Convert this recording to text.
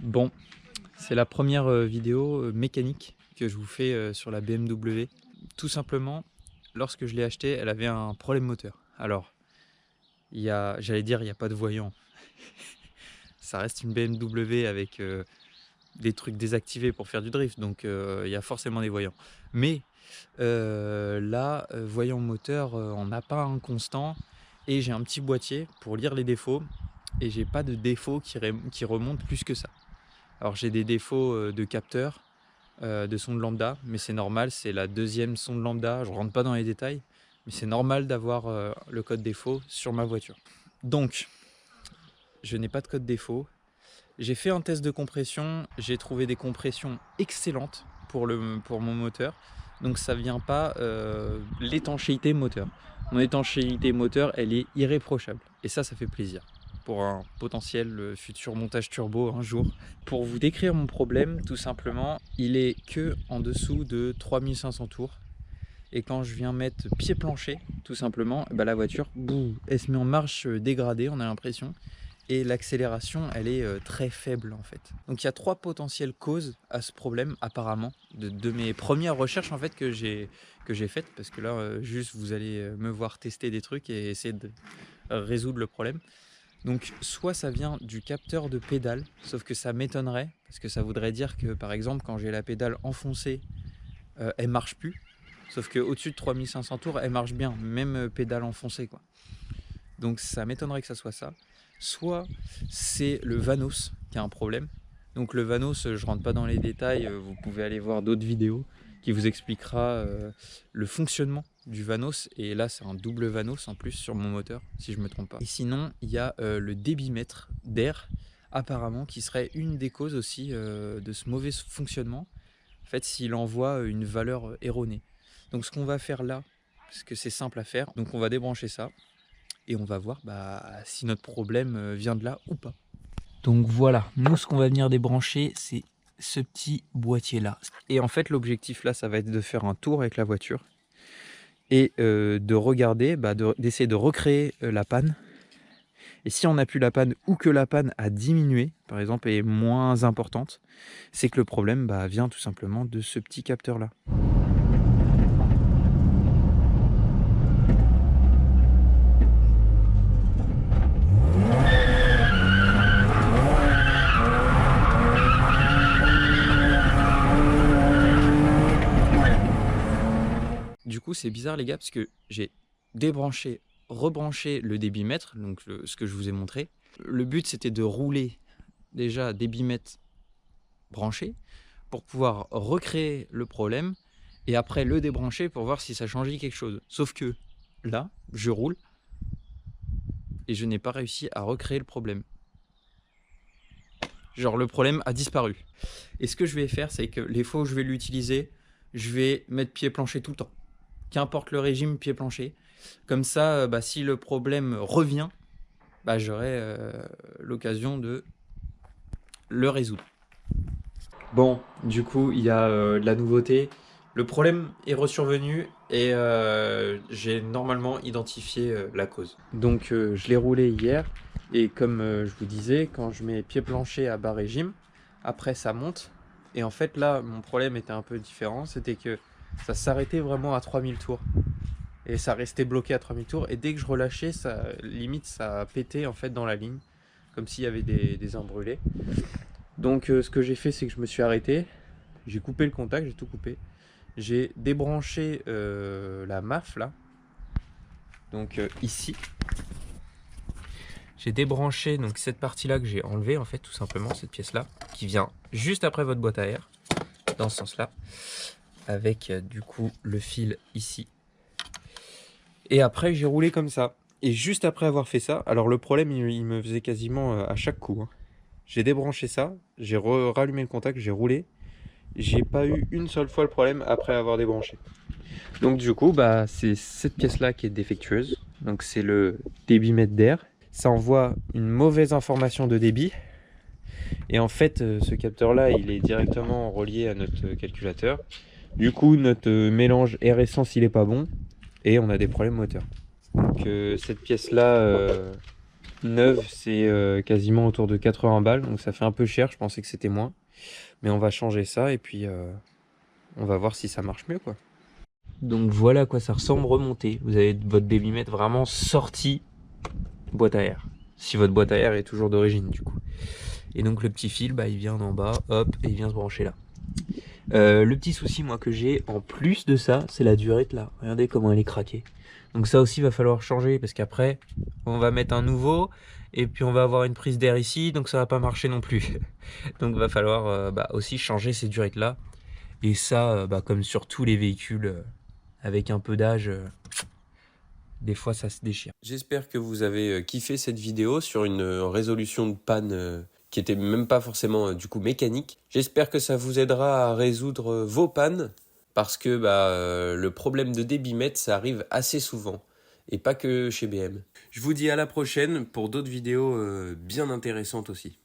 Bon, c'est la première vidéo mécanique que je vous fais sur la BMW. Tout simplement, lorsque je l'ai achetée, elle avait un problème moteur. Alors, j'allais dire, il n'y a pas de voyant. Ça reste une BMW avec des trucs désactivés pour faire du drift, donc il y a forcément des voyants. Mais là, voyant moteur, on n'a pas un constant et j'ai un petit boîtier pour lire les défauts et j'ai pas de défauts qui remontent plus que ça. Alors j'ai des défauts de capteur, de sonde lambda, mais c'est normal, c'est la deuxième sonde lambda, je rentre pas dans les détails, mais c'est normal d'avoir le code défaut sur ma voiture. Donc, je n'ai pas de code défaut. J'ai fait un test de compression, j'ai trouvé des compressions excellentes pour mon moteur, donc ça vient pas l'étanchéité moteur. Mon étanchéité moteur, elle est irréprochable, et ça fait plaisir pour un potentiel futur montage turbo un jour. Pour vous décrire mon problème, tout simplement, il est que en dessous de 3500 tours. Et quand je viens mettre pied plancher, tout simplement, bah la voiture, elle se met en marche dégradée, on a l'impression. Et l'accélération, elle est très faible en fait. Donc il y a 3 potentielles causes à ce problème, apparemment, de mes premières recherches en fait que j'ai faites. Parce que là, juste vous allez me voir tester des trucs et essayer de résoudre le problème. Donc soit ça vient du capteur de pédale, sauf que ça m'étonnerait, parce que ça voudrait dire que par exemple quand j'ai la pédale enfoncée, elle marche plus. Sauf qu'au-dessus de 3500 tours, elle marche bien, même pédale enfoncée quoi. Donc ça m'étonnerait que ça soit ça. Soit c'est le Vanos qui a un problème. Donc le Vanos, je rentre pas dans les détails, vous pouvez aller voir d'autres vidéos qui vous expliquera le fonctionnement du Vanos. Et là c'est un double Vanos en plus sur mon moteur, si je me trompe pas. Et sinon il y a le débitmètre d'air, apparemment, qui serait une des causes aussi de ce mauvais fonctionnement. En fait, s'il envoie une valeur erronée. Donc ce qu'on va faire là, parce que c'est simple à faire, donc on va débrancher ça. Et on va voir si notre problème vient de là ou pas. Donc voilà, nous ce qu'on va venir débrancher, c'est ce petit boîtier là. Et en fait l'objectif là, ça va être de faire un tour avec la voiture et de regarder, d'essayer de recréer la panne. Et si on n'a plus la panne ou que la panne a diminué, par exemple, et est moins importante, c'est que le problème vient tout simplement de ce petit capteur là. Du coup, c'est bizarre les gars, parce que j'ai débranché, rebranché le débitmètre, donc ce que je vous ai montré. Le but, c'était de rouler déjà débitmètre branché pour pouvoir recréer le problème et après le débrancher pour voir si ça changeait quelque chose. Sauf que là, je roule et je n'ai pas réussi à recréer le problème. Genre le problème a disparu. Et ce que je vais faire, c'est que les fois où je vais l'utiliser, je vais mettre pied plancher tout le temps. Qu'importe le régime, pied plancher. Comme ça, si le problème revient, j'aurai l'occasion de le résoudre. Bon, du coup, il y a de la nouveauté. Le problème est resurvenu et j'ai normalement identifié la cause. Donc, je l'ai roulé hier et comme je vous disais, quand je mets pied plancher à bas régime, après ça monte. Et en fait, là, mon problème était un peu différent. C'était que ça s'arrêtait vraiment à 3000 tours. Et ça restait bloqué à 3000 tours. Et dès que je relâchais, limite, ça pétait en fait dans la ligne. Comme s'il y avait des embrûlés. Donc ce que j'ai fait, c'est que je me suis arrêté. J'ai coupé le contact, j'ai tout coupé. J'ai débranché la MAF là. Donc ici. J'ai débranché donc cette partie-là que j'ai enlevée en fait, tout simplement, cette pièce-là. Qui vient juste après votre boîte à air. Dans ce sens-là. Avec du coup le fil ici. Et après j'ai roulé comme ça. Et juste après avoir fait ça, alors le problème il me faisait quasiment à chaque coup. J'ai débranché ça, j'ai rallumé le contact, j'ai roulé. J'ai pas eu une seule fois le problème après avoir débranché. Donc du coup c'est cette pièce-là qui est défectueuse. Donc c'est le débitmètre d'air. Ça envoie une mauvaise information de débit. Et en fait ce capteur-là il est directement relié à notre calculateur. Du coup, notre mélange air-essence, il est pas bon et on a des problèmes moteurs. Donc cette pièce-là, Neuve, c'est quasiment autour de 80 balles, donc ça fait un peu cher, je pensais que c'était moins. Mais on va changer ça et puis on va voir si ça marche mieux, quoi. Donc voilà à quoi ça ressemble remonté. Vous avez votre Babymètre vraiment sorti boîte à air. Si votre boîte à air est toujours d'origine, du coup. Et donc le petit fil, bah, il vient d'en bas, hop, et il vient se brancher là. Le petit souci, moi, que j'ai en plus de ça, c'est la durite là. Regardez comment elle est craquée. Donc ça aussi, va falloir changer parce qu'après, on va mettre un nouveau et puis on va avoir une prise d'air ici, donc ça va pas marcher non plus. Donc va falloir bah, aussi changer ces durites là. Et ça, bah, comme sur tous les véhicules avec un peu d'âge, des fois ça se déchire. J'espère que vous avez kiffé cette vidéo sur une résolution de panne qui était même pas forcément du coup mécanique. J'espère que ça vous aidera à résoudre vos pannes parce que le problème de débitmètre ça arrive assez souvent et pas que chez BM. Je vous dis à la prochaine pour d'autres vidéos bien intéressantes aussi.